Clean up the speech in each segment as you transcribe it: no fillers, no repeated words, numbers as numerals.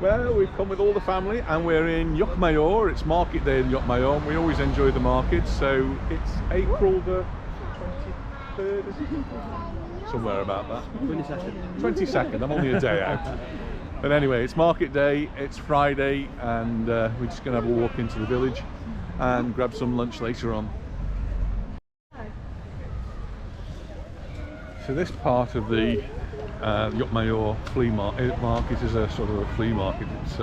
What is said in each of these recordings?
Well, we've come with all the family and we're in Lluchmajor. It's market day in Lluchmajor. We always enjoy the market, so it's April the 23rd, is it? Somewhere about that. 22nd. 22nd, I'm only a day out. But anyway, it's market day, it's Friday, and we're just going to have a walk into the village and grab some lunch later on. So this part of the Lluchmajor flea market is a sort of a flea market. It's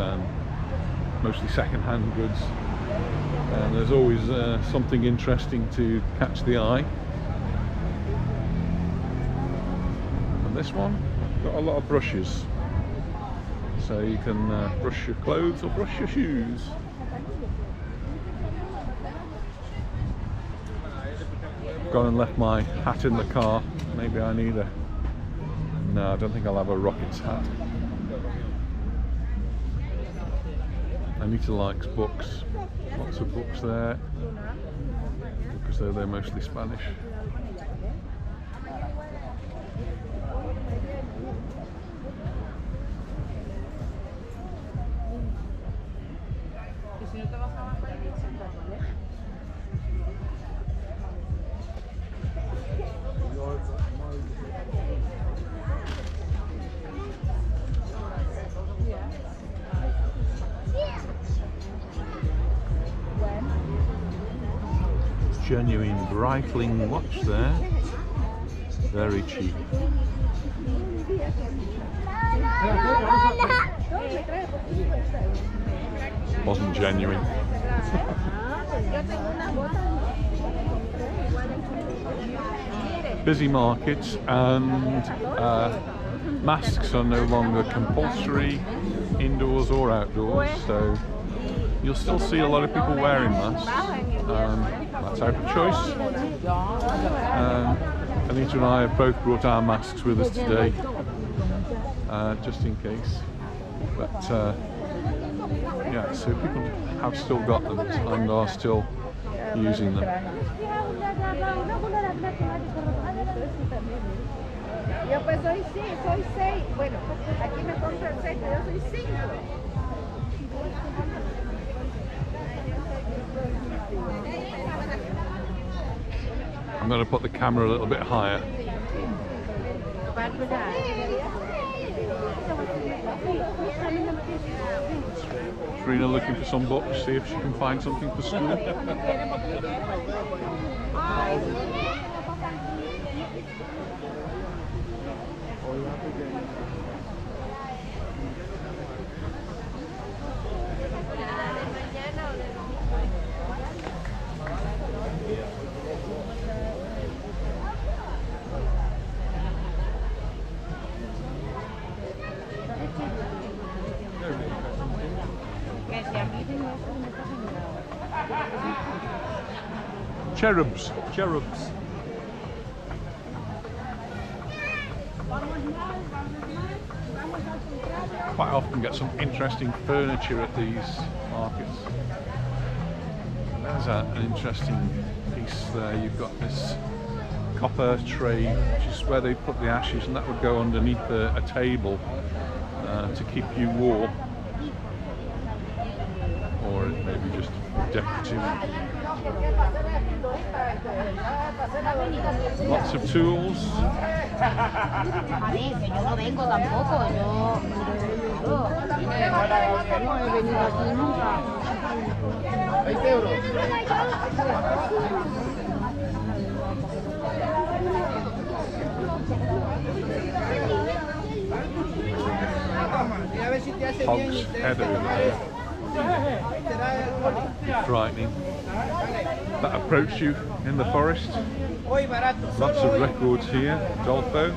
mostly second-hand goods, and there's always something interesting to catch the eye. And this one got a lot of brushes, so you can brush your clothes or brush your shoes. I've gone and left my hat in the car. Maybe I need a... No, I don't think I'll have a Rockets hat. Anita likes books. Lots of books there, because they're mostly Spanish. Genuine Breitling watch there, very cheap. Wasn't genuine. Busy markets, and masks are no longer compulsory indoors or outdoors, so you'll still see a lot of people wearing masks. That's our choice. Anita and I have both brought our masks with us today, just in case. But yeah, so people have still got them and are still using them. Yo pues soy 6. Bueno, aquí me compro el 6, yo soy 5. I'm going to put the camera a little bit higher. Serena looking for some books, see if she can find something for school. Cherubs. Quite often get some interesting furniture at these markets. There's an interesting piece there. You've got this copper tray, which is where they put the ashes, and that would go underneath a table to keep you warm, or it may be just decorative. Lots of tools. Hog's head over there. Frightening. That approach you in the forest. Lots of records here. Dolfo.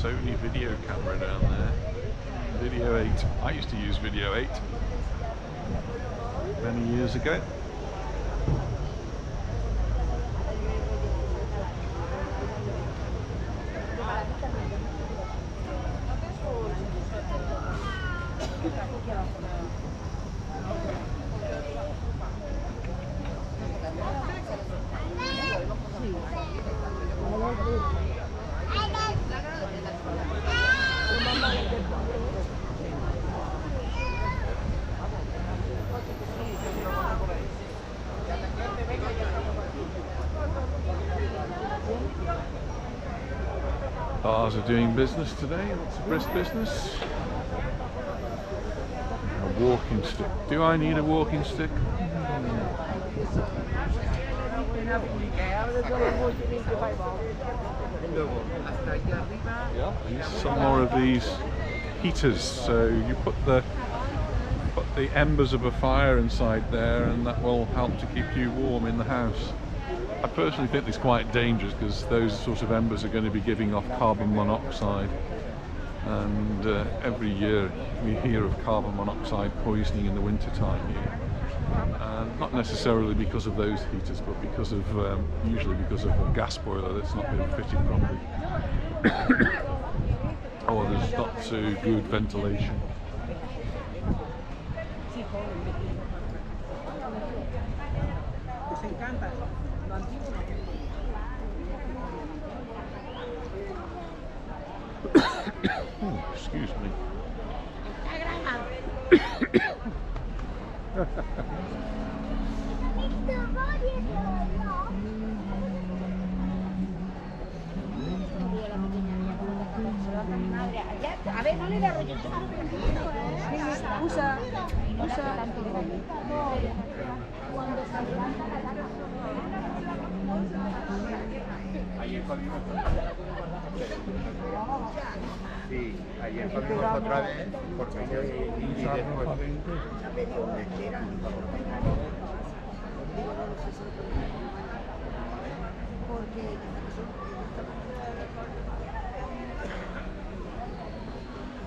Sony video camera down there. Video 8. I used to use Video 8 many years ago. Bars are doing business today, lots of brisk business. A walking stick. Do I need a walking stick? Yeah, some more of these heaters. So you put the embers of a fire inside there, and that will help to keep you warm in the house. I personally think it's quite dangerous because those sort of embers are going to be giving off carbon monoxide, and every year we hear of carbon monoxide poisoning in the winter time here. Not necessarily because of those heaters, but because of usually because of a gas boiler that's not been fitted properly, or there's not so good ventilation. Oh, excuse me. A ver, no le da rollo. Usa. Cuando se levanta la lana. Sí, ayer comimos otra vez porque y después.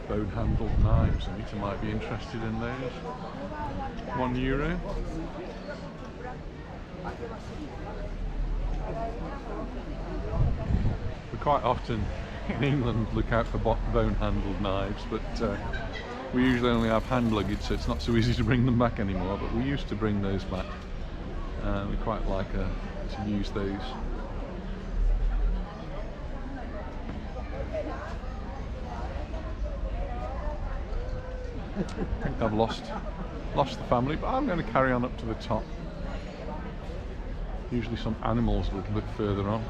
Bone handled knives. Anita might be interested in those. €1. We quite often in England look out for bone handled knives, but we usually only have hand luggage, so it's not so easy to bring them back anymore, but we used to bring those back. We quite like to use those. I think I've lost the family, but I'm going to carry on up to the top. Usually some animals a little bit further on.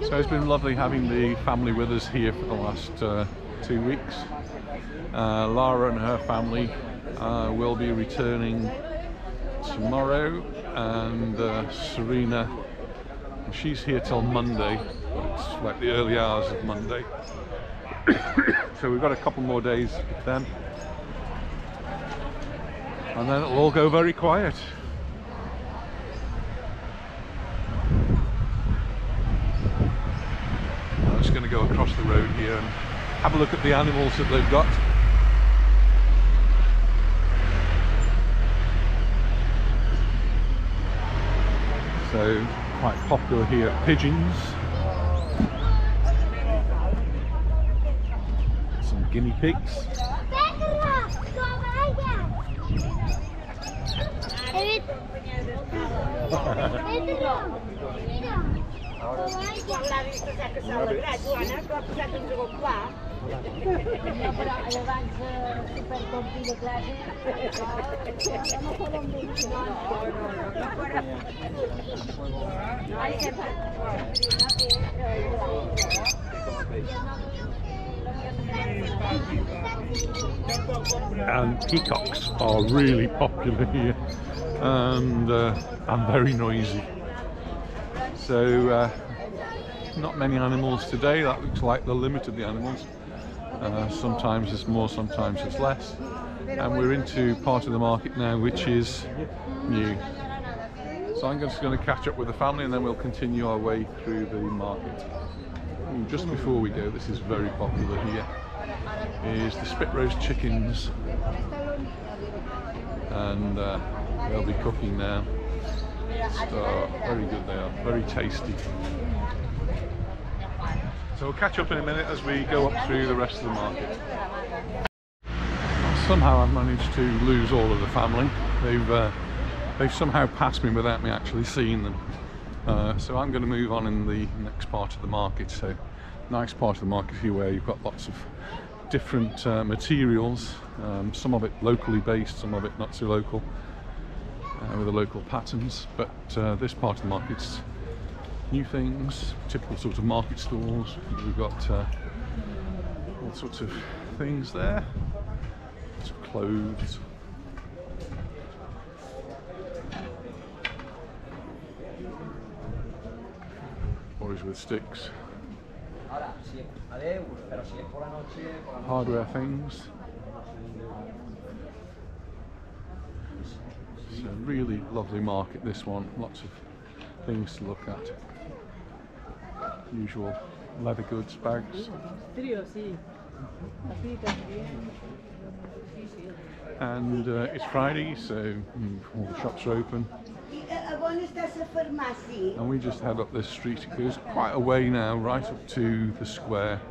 So it's been lovely having the family with us here for the last 2 weeks. Lara and her family will be returning tomorrow, and Serena, she's here till Monday, but it's like the early hours of Monday. So we've got a couple more days with them, and then it'll all go very quiet. I'm just going to go across the road here and have a look at the animals that they've got. So quite popular here, pigeons, some guinea pigs. And peacocks are really popular here, and very noisy. So not many animals today. That looks like the limit of the animals. Sometimes it's more, sometimes it's less. And we're into part of the market now which is new. So I'm just going to catch up with the family and then we'll continue our way through the market. And just before we go, this is very popular here, is the spit roast chickens. And they'll be cooking now. So very good they are, very tasty. So we'll catch up in a minute as we go up through the rest of the market. Somehow I've managed to lose all of the family. They've somehow passed me without me actually seeing them. So I'm going to move on in the next part of the market. So nice part of the market here where you've got lots of different materials, some of it locally based, some of it not so local, with the local patterns. But this part of the market's new things, typical sort of market stalls. We've got all sorts of things there, lots of clothes. Boys with sticks. Hardware things. It's a really lovely market, this one. Lots of things to look at. Usual leather goods, bags. And it's Friday, so all the shops are open. And we just head up this street. It goes quite a way now, right up to the square.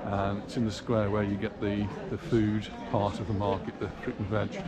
And it's in the square where you get the food part of the market, the fruit and veg.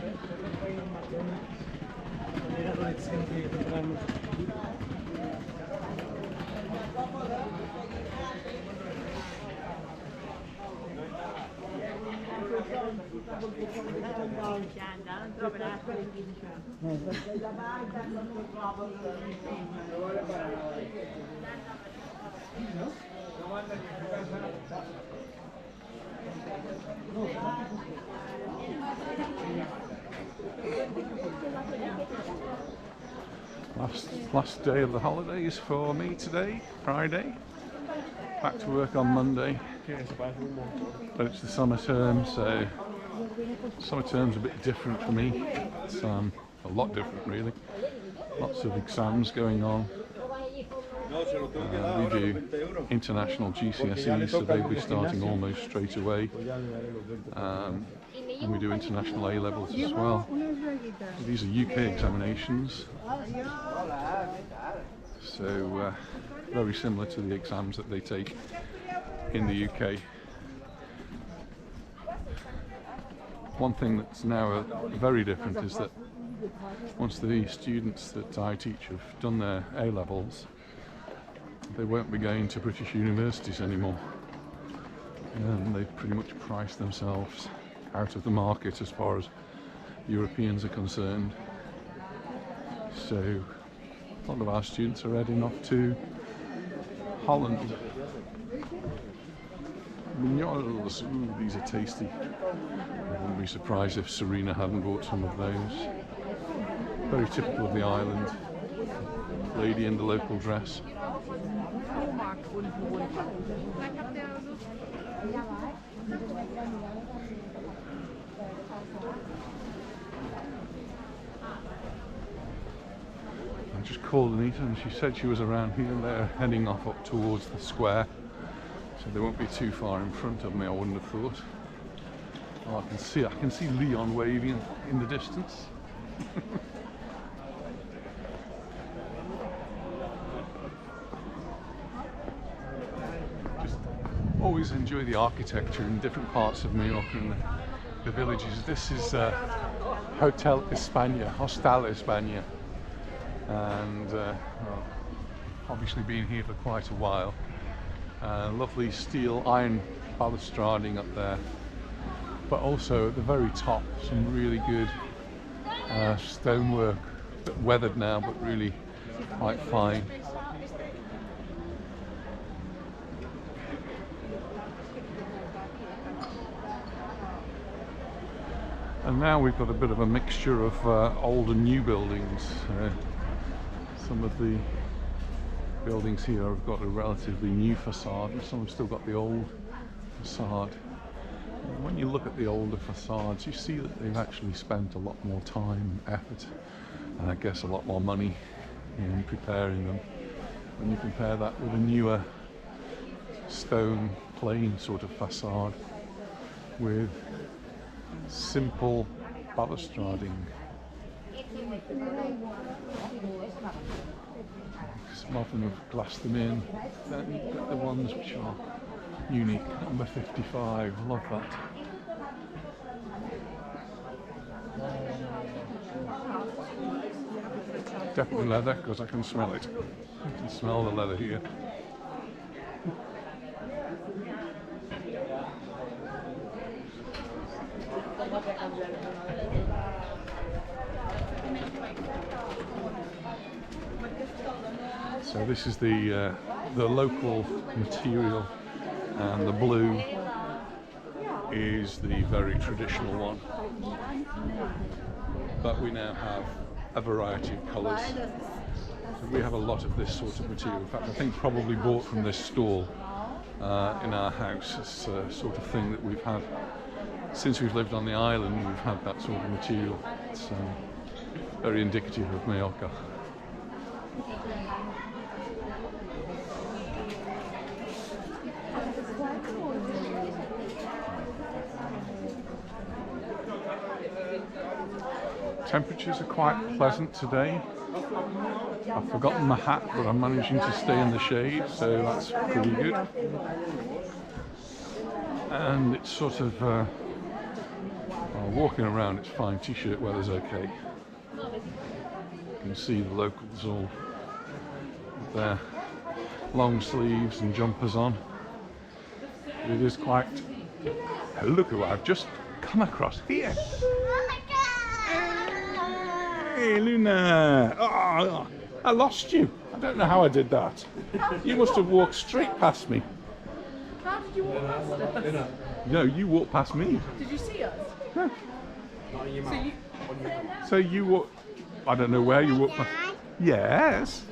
Last day of the holidays for me today, Friday. Back to work on Monday. But it's the summer term, so summer term's a bit different for me. It's a lot different really. Lots of exams going on. We do international GCSEs, so they'll be starting almost straight away. And we do international A-levels as well. These are UK examinations, so very similar to the exams that they take in the UK. One thing that's now very different is that once the students that I teach have done their A-levels, they won't be going to British universities anymore. And they've pretty much priced themselves out of the market as far as Europeans are concerned. So a lot of our students are heading off to Holland. Mignols, ooh, these are tasty. I wouldn't be surprised if Serena hadn't bought some of those. Very typical of the island. Lady in the local dress. I just called Anita and she said she was around here and they're heading off up towards the square. So they won't be too far in front of me, I wouldn't have thought. Well, I can see Leon waving in the distance. Just always enjoy the architecture in different parts of Mallorca and the villages. This is Hostal España, and well, obviously been here for quite a while. Lovely steel iron balustrading up there, but also at the very top some really good stonework, a bit weathered now but really quite fine. And now we've got a bit of a mixture of old and new buildings. Some of the buildings here have got a relatively new facade, and some have still got the old facade. And when you look at the older facades, you see that they've actually spent a lot more time, effort, and I guess a lot more money in preparing them. When you compare that with a newer stone, plain sort of facade with simple balustrading. Some of them have glassed them in. Then you've got the ones which are unique. Number 55, I love that. Definitely leather, because I can smell it. You can smell the leather here. So this is the local material, and the blue is the very traditional one. But we now have a variety of colours. So we have a lot of this sort of material. In fact, I think probably bought from this stall in our house. It's a sort of thing that we've had since we've lived on the island. We've had that sort of material. It's very indicative of Mallorca. Temperatures are quite pleasant today. I've forgotten my hat, but I'm managing to stay in the shade, so that's pretty good. And it's sort of walking around, it's fine. T-shirt weather's okay. You can see the locals all with their long sleeves and jumpers on. It is quite. Look who I've just come across here. Hey, Luna! Oh, I lost you. I don't know how I did that. You must have walked straight past me. How did you walk past us? No, you walked past me. Did you see us? Yeah. So you... So you walked. I don't know where you walked past. Yes.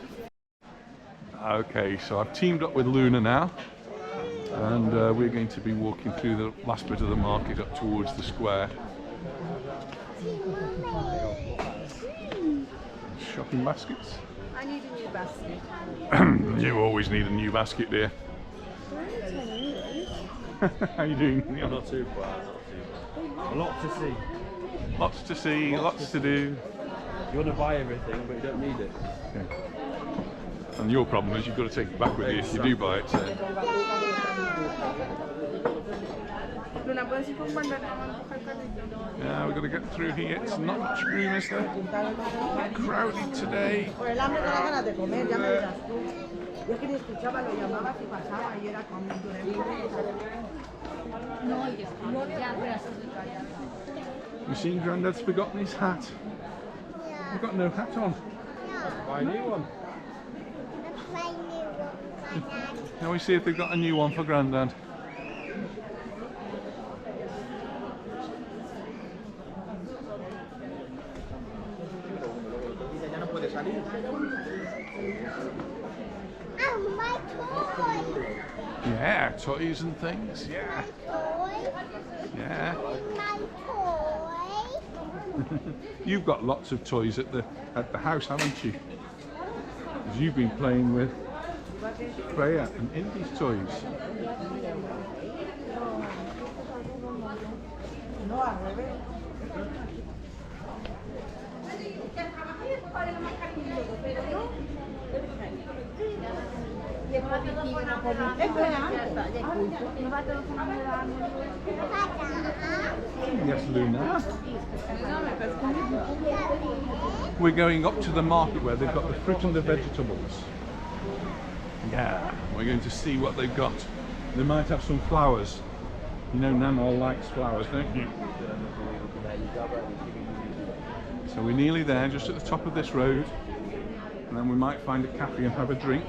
Okay, so I've teamed up with Luna now, and we're going to be walking through the last bit of the market up towards the square. Shopping baskets. I need a new basket. You always need a new basket, dear. How you doing? Not too bad, not too bad. A lot to see. Lots to see, lots to do. You want to buy everything, but you don't need it. Yeah. And your problem is you've got to take it back with you if you do buy it. Yeah, we've got to get through here. It's not much room, is there? Crowded today. You seen Grandad's forgotten his hat? You've got no hat on. Buy a new one. Now we see if they've got a new one for Grandad. Oh, my toy! Yeah, toys and things, yeah. Yeah. My toy! You've got lots of toys at the house, haven't you? Because you've been playing with Freya and Indy's toys. Yes, Luna. We're going up to the market where they've got the fruit and the vegetables. Yeah, we're going to see what they've got. They might have some flowers. You know Nana likes flowers, don't you? So we're nearly there, just at the top of this road. And then we might find a cafe and have a drink.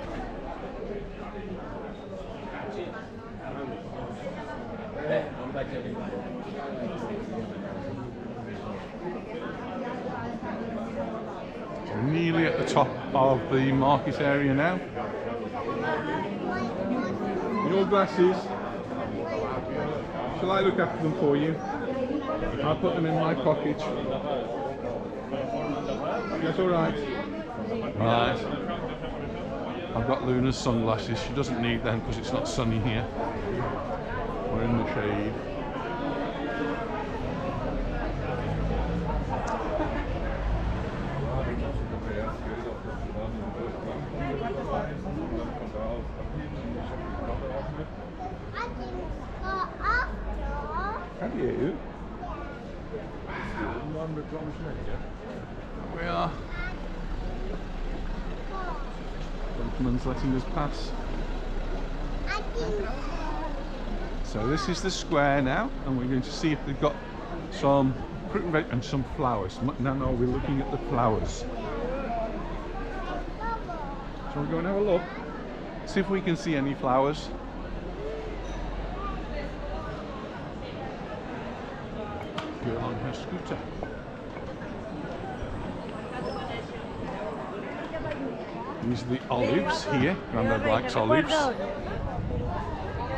Nearly at the top of the market area now. Your glasses. Shall I look after them for you? I'll put them in my pocket. That's alright. Right. I've got Luna's sunglasses. She doesn't need them because it's not sunny here. We're in the shade. Have you? We are. Gentleman's letting us pass. So this is the square now, and we're going to see if they've got some fruit and veg and some flowers. No, we're looking at the flowers. So we're going to have a look, see if we can see any flowers. Girl on her scooter. These are the olives here. Grandad likes olives.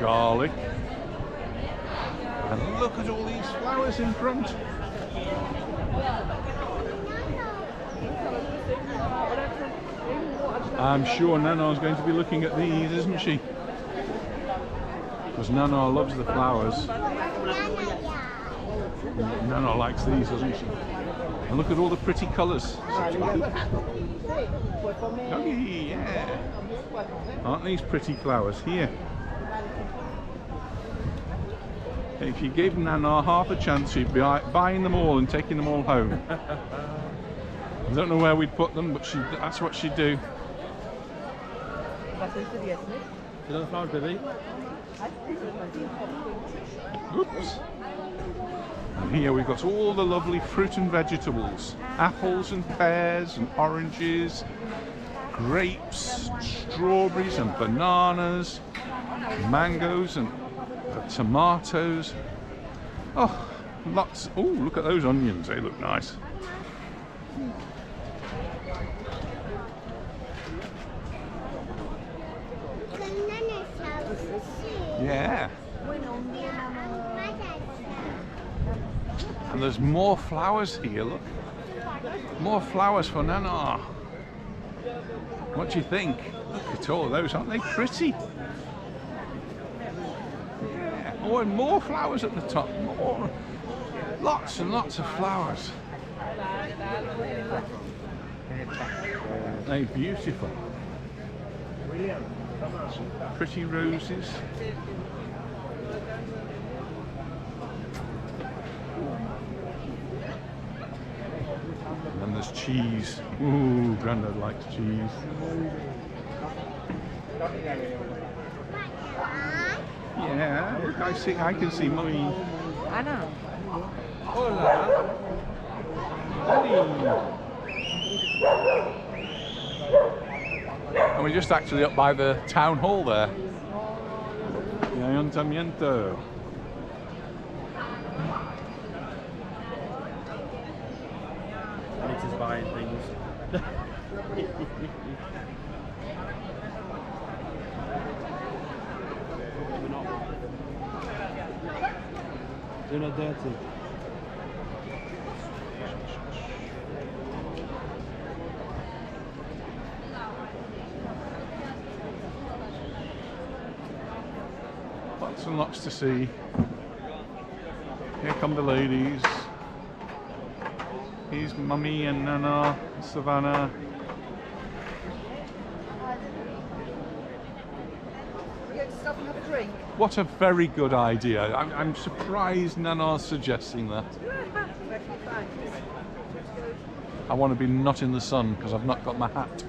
Garlic. And look at all these flowers in front. I'm sure Nana's going to be looking at these, isn't she? Because Nana loves the flowers. Nana likes these, doesn't she? And look at all the pretty colours. Doggy, yeah. Aren't these pretty flowers here? If you gave Nana half a chance, she'd be buying them all and taking them all home. I don't know where we'd put them, but that's what she'd do. Oops. And here we've got all the lovely fruit and vegetables. Apples and pears and oranges, grapes, strawberries and bananas, mangoes and tomatoes. Oh, lots. Oh, look at those onions, they look nice. Yeah. And there's more flowers here, look. More flowers for Nana. What do you think? Look at all of those, aren't they pretty? Yeah. Oh, and more flowers at the top. More. Lots and lots of flowers. They're beautiful. Some pretty roses. And there's cheese. Ooh, Grandad likes cheese. Yeah, look, I can see Mummy. Anna. Hola. And we're just actually up by the town hall there. The Ayuntamiento. Anita's buying things. They're not dirty. Lots and lots to see. Here come the ladies. Here's Mummy and Nana, Savannah. What a very good idea. I'm surprised Nana's suggesting that. I want to be not in the sun because I've not got my hat.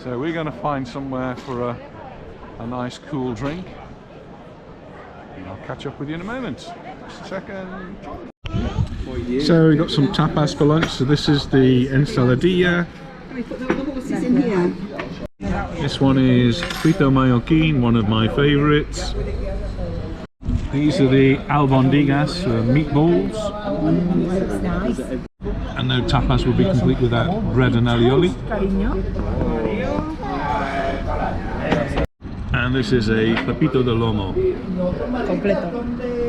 So we're going to find somewhere for a nice cool drink. And I'll catch up with you in a moment. Just a second. So we got some tapas for lunch. So this is the ensaladilla. Can we put the horses in here? This one is frito mallorquin, one of my favourites. These are the albondigas, meatballs. And no tapas will be complete without bread and alioli. And this is a pepito de lomo. Completo.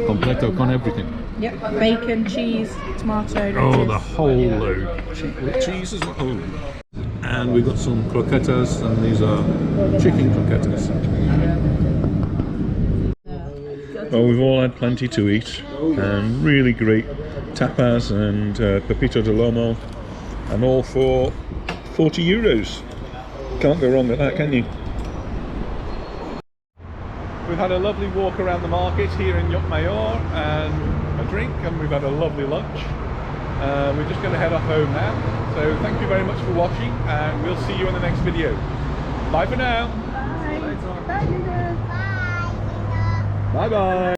Completo con everything. Yep. Bacon, cheese, tomato. Oh, the whole load. Cheese as well. Oh. And we've got some croquetas, and these are chicken croquetas. Well, we've all had plenty to eat, and really great tapas and pepito de lomo, and all for 40 euros. Can't go wrong with that, can you? We've had a lovely walk around the market here in Lluchmajor, and a drink, and we've had a lovely lunch. We're just going to head off home now. So thank you very much for watching, and we'll see you in the next video. Bye for now. Bye. Bye, Lulu. Bye bye.